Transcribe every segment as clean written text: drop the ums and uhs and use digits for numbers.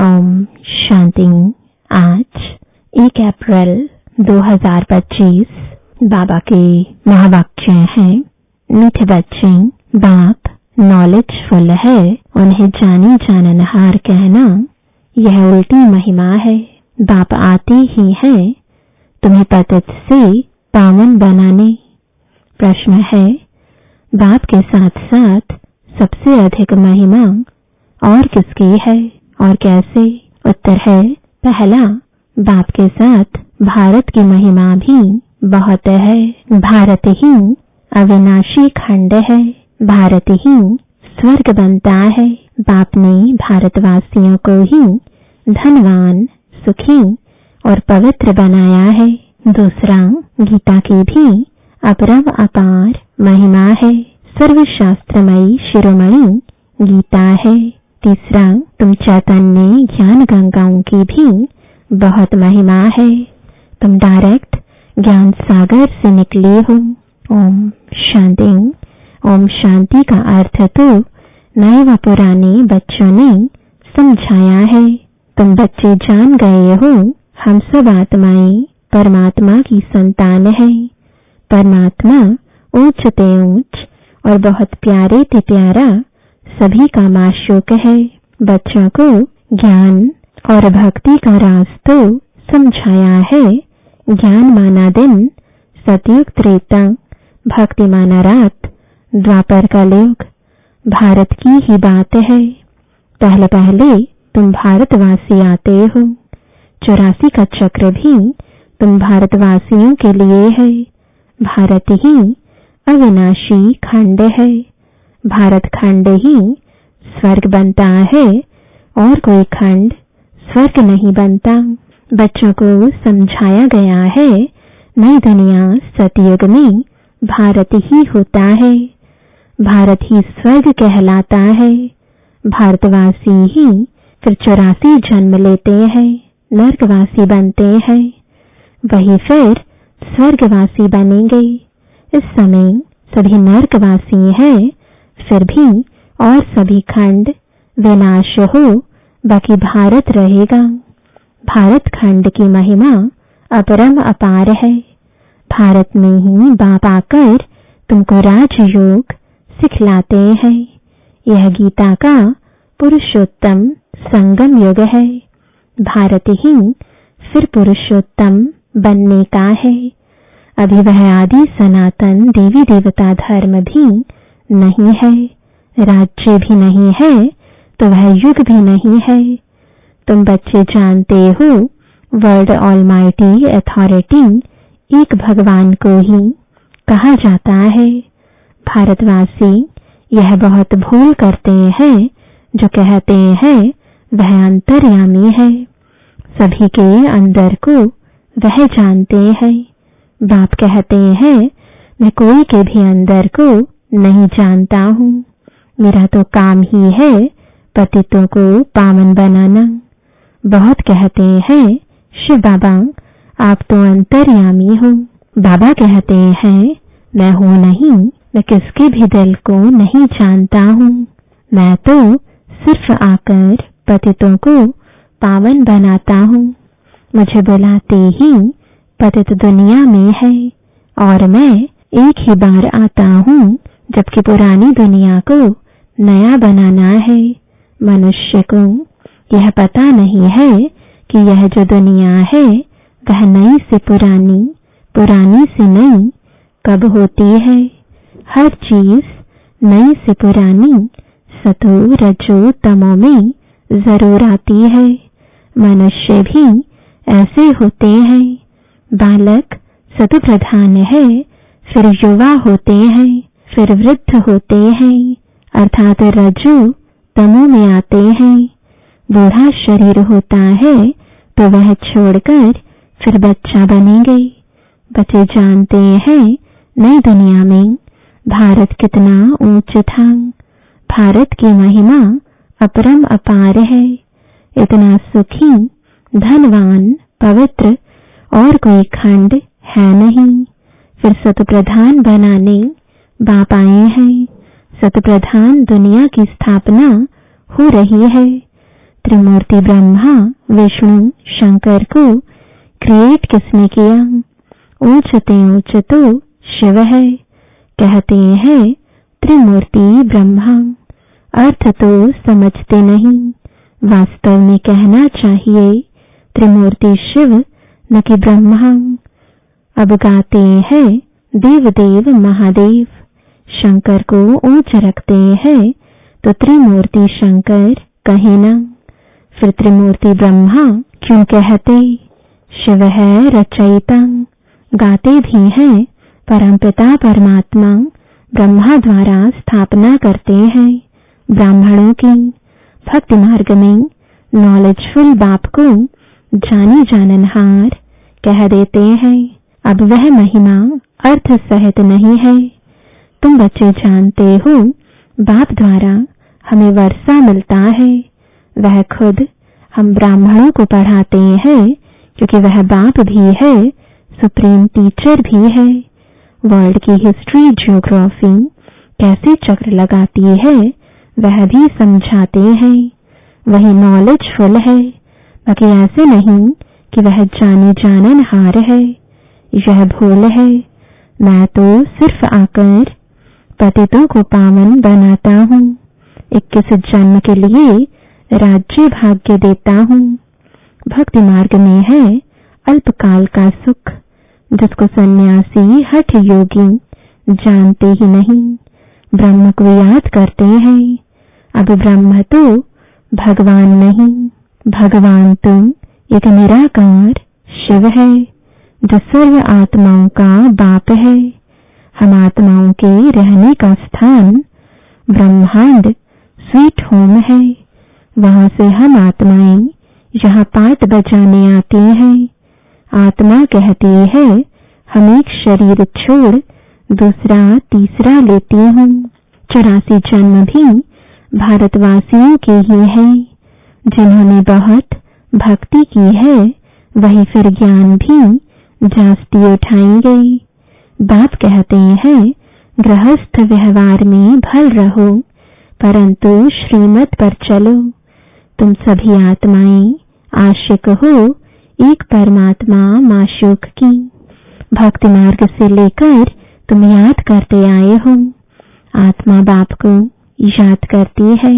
ओम शांति। आज 1 अप्रैल 2025 बाबा के महावाक्य हैं। मीठे बच्चे, बाप नॉलेजफुल है, उन्हें जानी जाननहार कहना यह उल्टी महिमा है। बाप आते ही हैं तुम्हें पतित से पावन बनाने। प्रश्न है, बाप के साथ साथ सबसे अधिक महिमा और किसकी है और कैसे? उत्तर है, पहला, बाप के साथ भारत की महिमा भी बहुत है। भारत ही अविनाशी खंड है, भारत ही स्वर्ग बनता है। बाप ने भारतवासियों को ही धनवान, सुखी और पवित्र बनाया है। दूसरा, गीता की भी अपरम अपार महिमा है। सर्वशास्त्रमयी शिरोमणि गीता है। तीसरा, तुम चैतन्य ज्ञान गंगाओं की भी बहुत महिमा है। तुम डायरेक्ट ज्ञान सागर से निकले हो। ओम शांति। ओम शांति का अर्थ तो नए व पुराने बच्चों ने समझाया है। तुम बच्चे जान गए हो, हम सब आत्माएं परमात्मा की संतान है। परमात्मा ऊंच ते ऊंच और बहुत प्यारे ते प्यारा सभी का माशूक है। बच्चों को ज्ञान और भक्ति का राज तो समझाया है। ज्ञान माना दिन, सतयुग त्रेता, भक्ति माना रात, द्वापर कलयुग। भारत की ही बात है। पहले पहले तुम भारतवासी आते हो। 84 का चक्र भी तुम भारतवासियों के लिए है। भारत ही अविनाशी खंड है। भारत खंड ही स्वर्ग बनता है और कोई खंड स्वर्ग नहीं बनता। बच्चों को समझाया गया है, नई दुनिया सतयुग में भारत ही होता है। भारत ही स्वर्ग कहलाता है। भारतवासी ही फिर 84 जन्म लेते हैं, नर्कवासी बनते हैं, वही फिर स्वर्गवासी बनेंगे। इस समय सभी नर्कवासी हैं, फिर भी और सभी खंड विनाश हो, बाकी भारत रहेगा। भारत खंड की महिमा अपरम अपार है। भारत में ही बाप आकर तुमको राजयोग सिखलाते हैं। यह गीता का पुरुषोत्तम संगम युग है। भारत ही फिर पुरुषोत्तम बनने का है। अभी वह आदि सनातन देवी देवता धर्म भी नहीं है, राज्य भी नहीं है, तो वह युग भी नहीं है। तुम बच्चे जानते हो, वर्ल्ड ऑलमाइटी अथॉरिटी एक भगवान को ही कहा जाता है। भारतवासी यह बहुत भूल करते हैं, जो कहते हैं वह अंतर्यामी है। सभी के अंदर को वह जानते हैं। बाप कहते हैं, मैं कोई के भी अंदर को नहीं जानता हूँ। मेरा तो काम ही है पतितों को पावन बनाना। बहुत कहते हैं, शिव बाबा आप तो अंतर्यामी हो। बाबा कहते हैं, मैं हूँ नहीं, मैं किसके भी दिल को नहीं जानता हूँ। मैं तो सिर्फ आकर पतितों को पावन बनाता हूँ। मुझे बुलाते ही पतित दुनिया में है और मैं एक ही बार आता हूँ, जबकि पुरानी दुनिया को नया बनाना है। मनुष्य को यह पता नहीं है कि यह जो दुनिया है वह नई से पुरानी, पुरानी से नई कब होती है। हर चीज नई से पुरानी सतो रजो तमो में जरूर आती है। मनुष्य भी ऐसे होते हैं। बालक सतो प्रधान है, फिर युवा होते हैं, फिर वृद्ध होते हैं, अर्थात रजो तमो में आते हैं। बूढ़ा शरीर होता है तो वह छोड़कर फिर बच्चा बनेंगे। बच्चे जानते हैं नई दुनिया में भारत कितना ऊंच था। भारत की महिमा अपरम अपार है। इतना सुखी, धनवान, पवित्र और कोई खंड है नहीं। फिर सतप्रधान बनाने बाप आए हैं। सतप्रधान दुनिया की स्थापना हो रही है। त्रिमूर्ति ब्रह्मा विष्णु शंकर को क्रिएट किसने किया? ऊंचते ऊंचतो शिव है, कहते हैं त्रिमूर्ति ब्रह्मा। अर्थ तो समझते नहीं, वास्तव में कहना चाहिए त्रिमूर्ति शिव न कि ब्रह्मा। अब गाते हैं देव देव महादेव, शंकर को ऊंच रखते हैं तो त्रिमूर्ति शंकर कहे ना, फिर त्रिमूर्ति ब्रह्मा क्यों कहते? शिव है रचयिता, गाते भी हैं परमपिता परमात्मा ब्रह्मा द्वारा स्थापना करते हैं ब्राह्मणों की। भक्ति मार्ग में नॉलेजफुल बाप को जानी जाननहार कह देते हैं। अब वह महिमा अर्थ सहित नहीं है। तुम बच्चे जानते हो बाप द्वारा हमें वर्षा मिलता है, वह खुद हम ब्राह्मणों को पढ़ाते हैं क्योंकि वह बाप भी है, सुप्रीम टीचर भी है। वर्ल्ड की हिस्ट्री ज्योग्राफी कैसे चक्र लगाती है वह भी समझाते हैं। वही नॉलेजफुल है, बाकी ऐसे नहीं कि वह जानी जाननहार है। यह भूल है। मैं तो सिर्फ आकर पतितों को पावन बनाता हूँ, 21 जन्म के लिए राज्य भाग्य देता हूँ। भक्ति मार्ग में है अल्पकाल का सुख, जिसको सन्यासी हठ योगी जानते ही नहीं, ब्रह्म को याद करते हैं। अब ब्रह्म तो भगवान नहीं, भगवान तो एक निराकार शिव है जो सर्व आत्माओं का बाप है। हम आत्माओं के रहने का स्थान ब्रह्मांड स्वीट होम है। वहां से हम आत्माएं यहाँ पाठ बजाने आती हैं। आत्मा कहती है हम एक शरीर छोड़ दूसरा तीसरा लेती हूँ। 84 जन्म भी भारतवासियों के ही हैं। जिन्होंने बहुत भक्ति की है वही फिर ज्ञान भी जास्ती उठाएंगे। बाप कहते हैं गृहस्थ व्यवहार में भल रहो, परंतु श्रीमत पर चलो। तुम सभी आत्माएं आशिक हो एक परमात्मा माशूक की। भक्ति मार्ग से लेकर तुम याद करते आए हो। आत्मा बाप को याद करती है।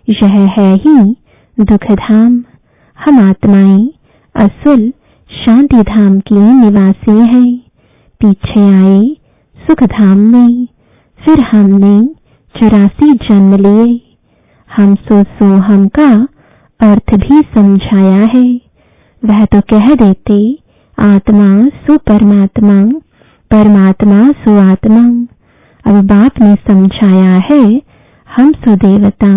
यह है ही दुख धाम। हम आत्माएं असुल शांति धाम की निवासी हैं। पीछे आए सुख धाम में, फिर हमने 84 जन्म लिए। हम सो हम का अर्थ भी समझाया है। वह तो कह देते आत्मा सु परमात्मा, परमात्मा सु आत्मा। अब बाप ने समझाया है हम सुदेवता,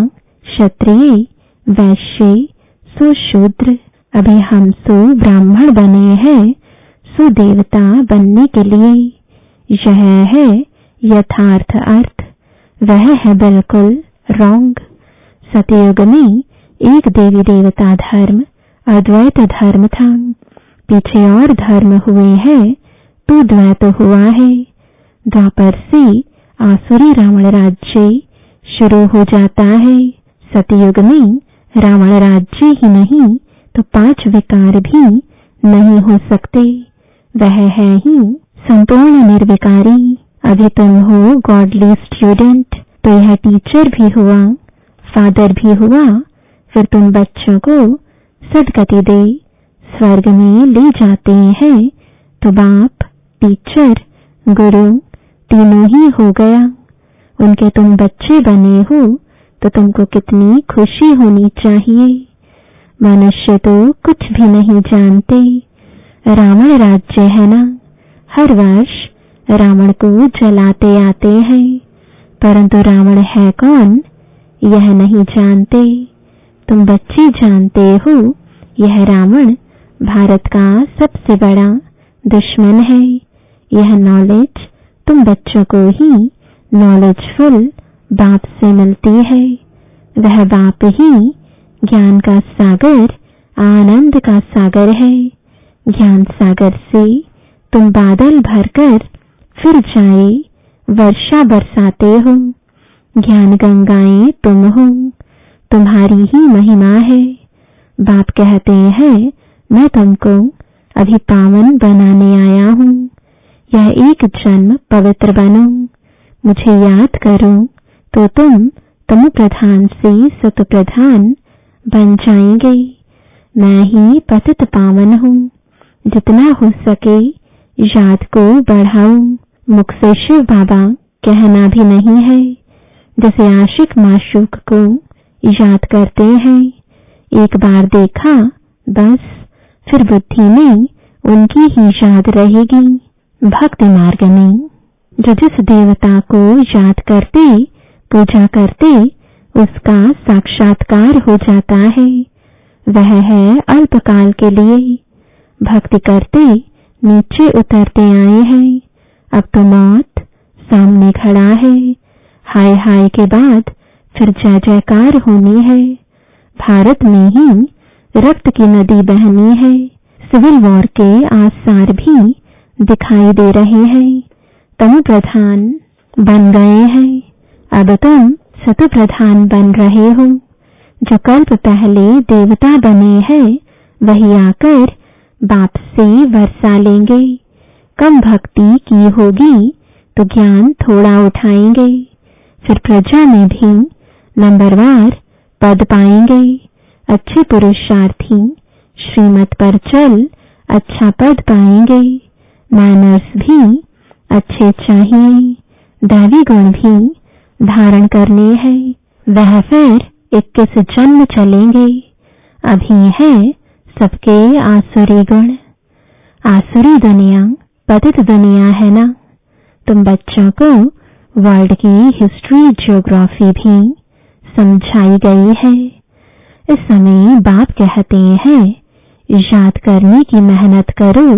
क्षत्रिय, वैश्य, सुशूद्र। अभी हम सु ब्राह्मण बने हैं सुदेवता बनने के लिए। यह है यथार्थ अर्थ, वह है बिल्कुल रॉन्ग। सतयुग में एक देवी देवता धर्म अद्वैत धर्म था। पीछे और धर्म हुए हैं तो द्वैत हुआ है। द्वापर से आसुरी रावण राज्य शुरू हो जाता है। सतयुग में रावण राज्य ही नहीं तो 5 विकार भी नहीं हो सकते। वह है ही संपूर्ण निर्विकारी। अभी तुम हो गॉडली स्टूडेंट, तो यह टीचर भी हुआ, फादर भी हुआ। फिर तुम बच्चों को सदगति दे स्वर्ग में ले जाते हैं तो बाप, टीचर, गुरु तीनों ही हो गया। उनके तुम बच्चे बने हो तो तुमको कितनी खुशी होनी चाहिए। मनुष्य तो कुछ भी नहीं जानते। रावण राज्य है ना, हर वर्ष रावण को जलाते आते हैं, परंतु रावण है कौन यह नहीं जानते। तुम बच्चे जानते हो यह रावण भारत का सबसे बड़ा दुश्मन है। यह नॉलेज तुम बच्चों को ही नॉलेजफुल बाप से मिलती है। वह बाप ही ज्ञान का सागर, आनंद का सागर है। ज्ञान सागर से तुम बादल भरकर फिर जाए वर्षा बरसाते हो। ज्ञान गंगाएं तुम हो। तुम्हारी ही महिमा है। बाप कहते हैं मैं तुमको अभी पावन बनाने आया हूँ। यह एक जन्म पवित्र बनो, मुझे याद करो तो तुम तमो प्रधान से सत प्रधान बन जाएंगे। मैं ही पतित पावन हूँ, जितना हो सके याद को बढ़ाओ। मुख से शिव बाबा कहना भी नहीं है, जैसे आशिक माशूक को याद करते हैं। एक बार देखा बस, फिर बुद्धि में उनकी ही याद रहेगी। भक्ति मार्ग में जो जिस देवता को याद करते पूजा करते उसका साक्षात्कार हो जाता है। वह है अल्पकाल के लिए। भक्ति करते नीचे उतरते आए हैं, अब तो मौत सामने खड़ा है। हाय हाय के बाद फिर जय जयकार होनी है। भारत में ही रक्त की नदी बहनी है। सिविल वॉर के आसार भी दिखाई दे रहे हैं। तमो प्रधान बन गए हैं, अब तुम सतो प्रधान बन रहे हो। जो कल्प पहले देवता बने हैं वही आकर बाप से वर्षा लेंगे। कम भक्ति की होगी तो ज्ञान थोड़ा उठाएंगे, फिर प्रजा में भी नंबरवार पद पाएंगे। अच्छे पुरुषार्थी श्रीमत पर चल अच्छा पद पाएंगे। मैनर्स भी अच्छे चाहिए, दैवी गुण भी धारण करने हैं। वह फिर 21 जन्म चलेंगे। अभी है सबके आसुरी गुण। आसुरी दुनिया पतित दुनिया है ना। तुम बच्चों को वर्ल्ड की हिस्ट्री ज्योग्राफी भी समझाई गई है। इस समय बाप कहते हैं याद करने की मेहनत करो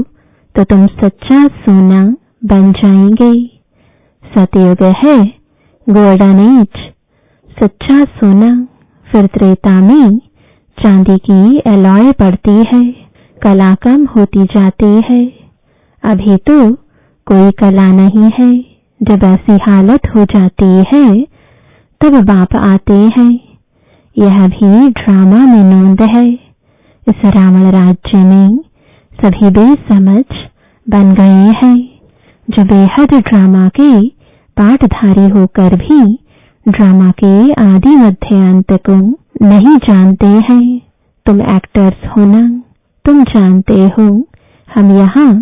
तो तुम सच्चा सोना बन जाएंगे। सतयुग है गोल्डन एज, सच्चा सोना। फिर त्रेता में चांदी की एलॉय पड़ती है, कला कम होती जाती है। अभी तो कोई कला नहीं है। जब ऐसी हालत हो जाती है तब बाप आते हैं। यह भी ड्रामा में नोंद है। इस रावण राज्य में सभी बेसमझ बन गए हैं, जो बेहद ड्रामा के पाठधारी होकर भी ड्रामा के आदि मध्य अंत को नहीं जानते हैं। तुम एक्टर्स हो ना, तुम जानते हो हम यहाँ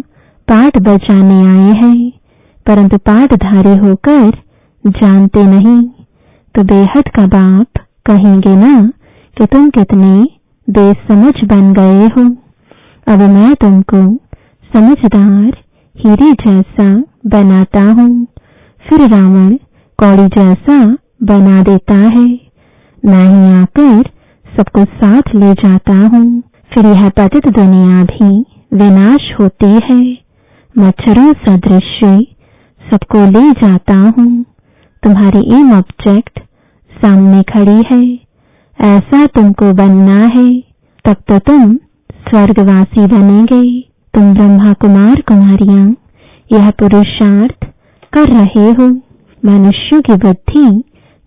पाठ बजाने आए हैं, परंतु पाठधारी होकर जानते नहीं तो बेहद का बाप कहेंगे ना कि तुम कितने बेसमझ बन गए हो। अब मैं तुमको समझदार हीरे जैसा बनाता हूँ, फिर रावण कौड़ी जैसा बना देता है। मैं ही आकर सबको साथ ले जाता हूँ। फिर यह पतित दुनिया भी विनाश होती है। मच्छरों सदृश सबको ले जाता हूँ। तुम्हारी एम ऑब्जेक्ट सामने खड़ी है। ऐसा तुमको बनना है, तब तो तुम स्वर्गवासी बनेंगे। तुम ब्रह्मा कुमार कुमारियां यह पुरुषार्थ कर रहे हो। मनुष्यों की बुद्धि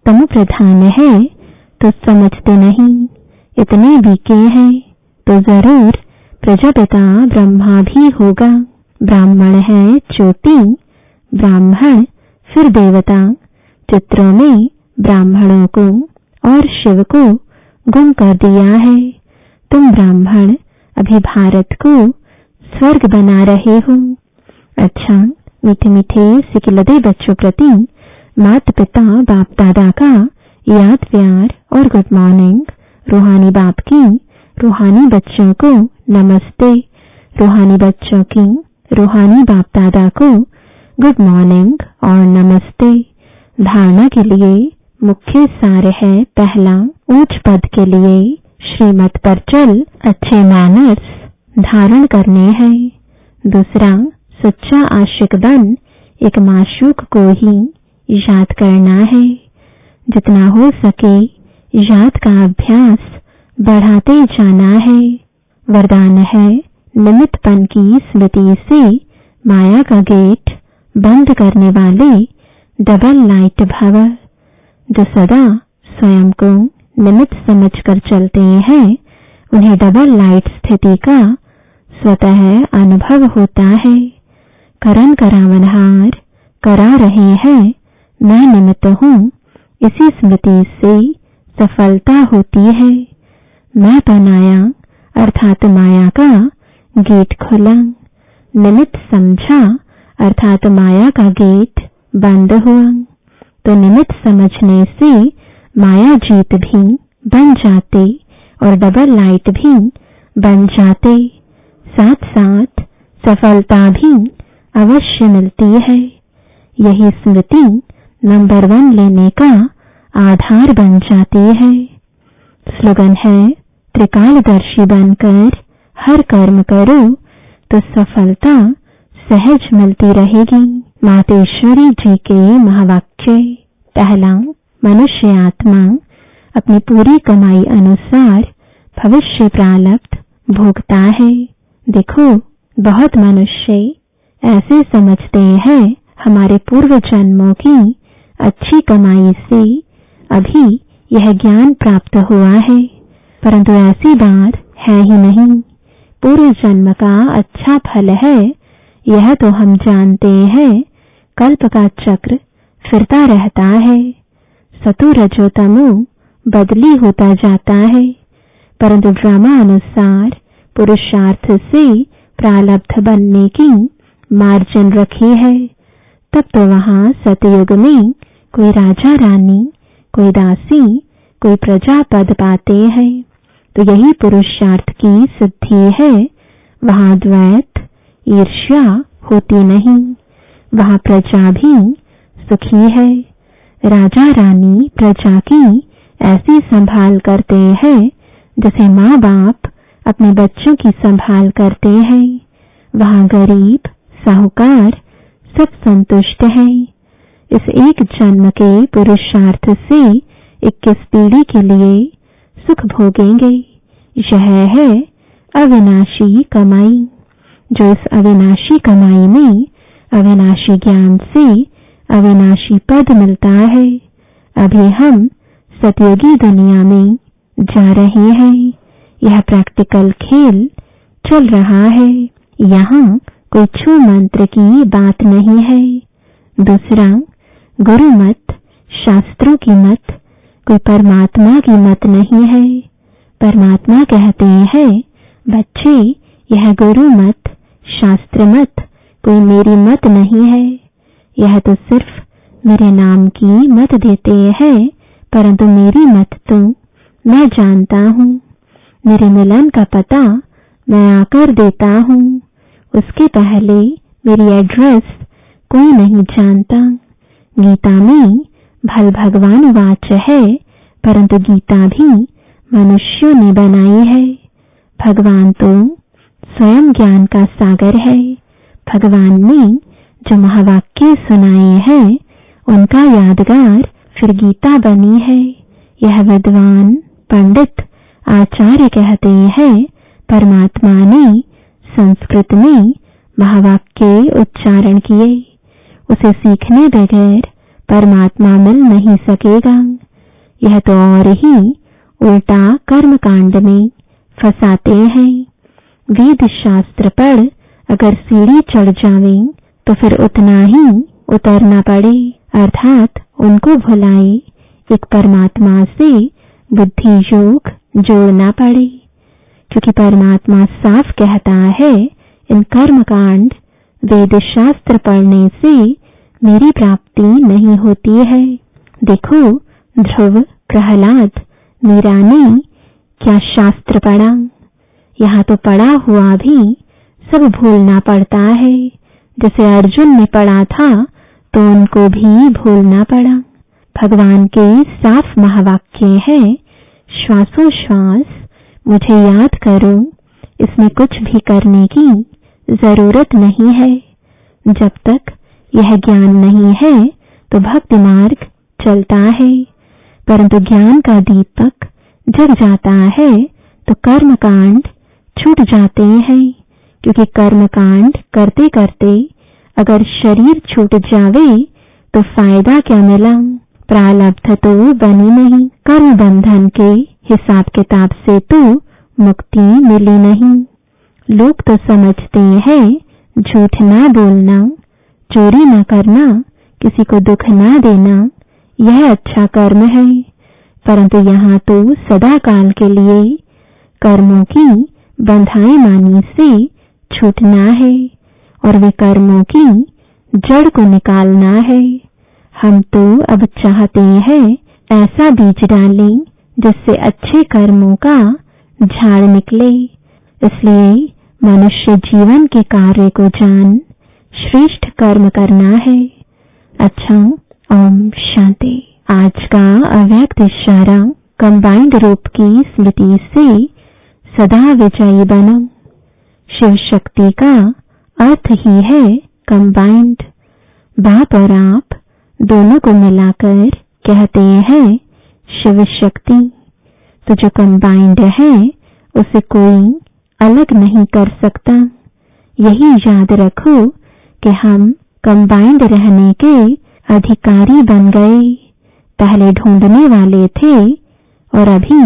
तमो प्रधान है तो समझते नहीं। इतने बीके हैं तो जरूर प्रजापिता ब्रह्मा भी होगा। ब्राह्मण है चोटी, ब्राह्मण फिर देवता। चित्रों में ब्राह्मणों को और शिव को गुम कर दिया है। तुम ब्राह्मण अभी भारत को स्वर्ग बना रहे हो। अच्छा, मीठे मीठे सिकिलदे बच्चों प्रति माता पिता बाप दादा का याद प्यार और गुड मॉर्निंग। रूहानी बाप की रूहानी बच्चों को नमस्ते। रूहानी बच्चों की रूहानी बाप दादा को गुड मॉर्निंग और नमस्ते। धारणा के लिए मुख्य सार है, पहला ऊंच पद के लिए श्रीमत पर चल अच्छे मैनर्स धारण करने हैं। दूसरा सच्चा आशिक बन एक माशूक को ही याद करना है। जितना हो सके याद का अभ्यास बढ़ाते जाना है। वरदान है निमित्तपन की स्मृति से माया का गेट बंद करने वाले डबल लाइट भव, जो सदा स्वयं को निमित्त समझकर चलते हैं उन्हें डबल लाइट स्थिति का स्वतः अनुभव होता है। करण करावनहार करा रहे हैं, मैं निमित्त हूँ, इसी स्मृति से सफलता होती है। मैं बनाया अर्थात माया का गेट खुला, निमित्त समझा अर्थात माया का गेट बंद हुआ। तो निमित्त समझने से माया जीत भी बन जाते और डबल लाइट भी बन जाते, साथ साथ सफलता भी अवश्य मिलती है। यही स्मृति नंबर 1 लेने का आधार बन जाती है। स्लोगन है, त्रिकालदर्शी बनकर हर कर्म करो तो सफलता सहज मिलती रहेगी। मातेश्वरी जी के महावाक्य। पहला, मनुष्य आत्मा अपनी पूरी कमाई अनुसार भविष्य प्रारब्ध भोगता है। देखो, बहुत मनुष्य ऐसे समझते हैं हमारे पूर्व जन्मों की अच्छी कमाई से अभी यह ज्ञान प्राप्त हुआ है, परंतु ऐसी बात है ही नहीं। पूर्व जन्म का अच्छा फल है, यह तो हम जानते हैं। कल्प का चक्र फिरता रहता है, सतो रजो तमो बदली होता जाता है, परंतु ड्रामा अनुसार पुरुषार्थ से प्रारब्ध बनने की मार्जिन रखी है। तब तो वहां सतयुग में कोई राजा रानी, कोई दासी, कोई प्रजा पद पाते हैं। तो यही पुरुषार्थ की सिद्धि है। वहां द्वैत ईर्ष्या होती नहीं, वहां प्रजा भी सुखी है। राजा रानी प्रजा की ऐसी संभाल करते हैं जैसे माँ बाप अपने बच्चों की संभाल करते हैं। वहां गरीब साहूकार सब संतुष्ट हैं। इस एक जन्म के पुरुषार्थ से 21 पीढ़ी के लिए सुख भोगेंगे। यह है अविनाशी कमाई। जो इस अविनाशी कमाई में अविनाशी ज्ञान से अविनाशी पद मिलता है। अभी हम सतयुगी दुनिया में जा रहे हैं। यह प्रैक्टिकल खेल चल रहा है। यहाँ कोई छू मंत्र की बात नहीं है। दूसरा, गुरु मत, शास्त्रों की मत, कोई परमात्मा की मत नहीं है। परमात्मा कहते हैं, बच्चे यह गुरु मत, शास्त्र मत कोई मेरी मत नहीं है। यह तो सिर्फ मेरे नाम की मत देते हैं, परंतु मेरी मत तो मैं जानता हूँ। मेरे मिलन का पता मैं आकर देता हूँ। उसके पहले मेरी एड्रेस कोई नहीं जानता। गीता में भल भगवान वाच है, परंतु गीता भी मनुष्यों ने बनाई है। भगवान तो स्वयं ज्ञान का सागर है। भगवान ने जो महावाक्य सुनाए हैं उनका यादगार फिर गीता बनी है। यह विद्वान पंडित आचार्य कहते हैं, परमात्मा ने संस्कृत में महावाक्य उच्चारण किए। उसे सीखने बगैर परमात्मा मिल नहीं सकेगा। यह तो और ही उल्टा कर्म कांड में फंसाते हैं। वेद शास्त्र पढ़ अगर सीढ़ी चढ़ जावे तो फिर उतना ही उतरना पड़े, अर्थात उनको भुलाए एक परमात्मा से बुद्धि योग जोड़ना पड़े। क्योंकि परमात्मा साफ कहता है, इन कर्म कांड वेद शास्त्र पढ़ने से मेरी प्राप्ति नहीं होती है। देखो, ध्रुव, प्रहलाद, मीरा ने क्या शास्त्र पढ़ा। यहाँ तो पढ़ा हुआ भी सब भूलना पड़ता है। जैसे अर्जुन ने पढ़ा था तो उनको भी भूलना पड़ा। भगवान के साफ महावाक्य है, श्वासोश्वास मुझे याद करो। इसमें कुछ भी करने की जरूरत नहीं है। जब तक यह ज्ञान नहीं है तो भक्ति मार्ग चलता है, परंतु ज्ञान का दीपक जग जाता है तो कर्म कांड छूट जाते हैं। क्योंकि कर्म कांड करते करते अगर शरीर छूट जावे तो फायदा क्या मिला। प्रारब्ध तो बनी नहीं, कर्म बंधन के हिसाब किताब से तो मुक्ति मिली नहीं। लोग तो समझते हैं झूठ ना बोलना, चोरी न करना, किसी को दुख ना देना यह अच्छा कर्म है, परंतु यहाँ तो सदा काल के लिए कर्मों की बंधाई मानी से छूटना है और वे कर्मों की जड़ को निकालना है। हम तो अब चाहते हैं ऐसा बीज डालें जिससे अच्छे कर्मों का झाड़ निकले। इसलिए मनुष्य जीवन के कार्य को जान श्रेष्ठ कर्म करना है। अच्छा, ओम शांति। आज का अव्यक्त इशारा कंबाइंड रूप की स्मृति से सदा विजयी बनो। शिव शक्ति का अर्थ ही है कंबाइंड। बाप और आप दोनों को मिलाकर कहते हैं शिव शक्ति। तो जो कंबाइंड है उसे कोई अलग नहीं कर सकता। यही याद रखो कि हम कंबाइंड रहने के अधिकारी बन गए। पहले ढूंढने वाले थे और अभी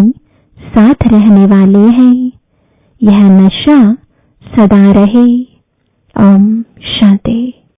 साथ रहने वाले हैं। यह नशा सदा रहे। ओम शांति।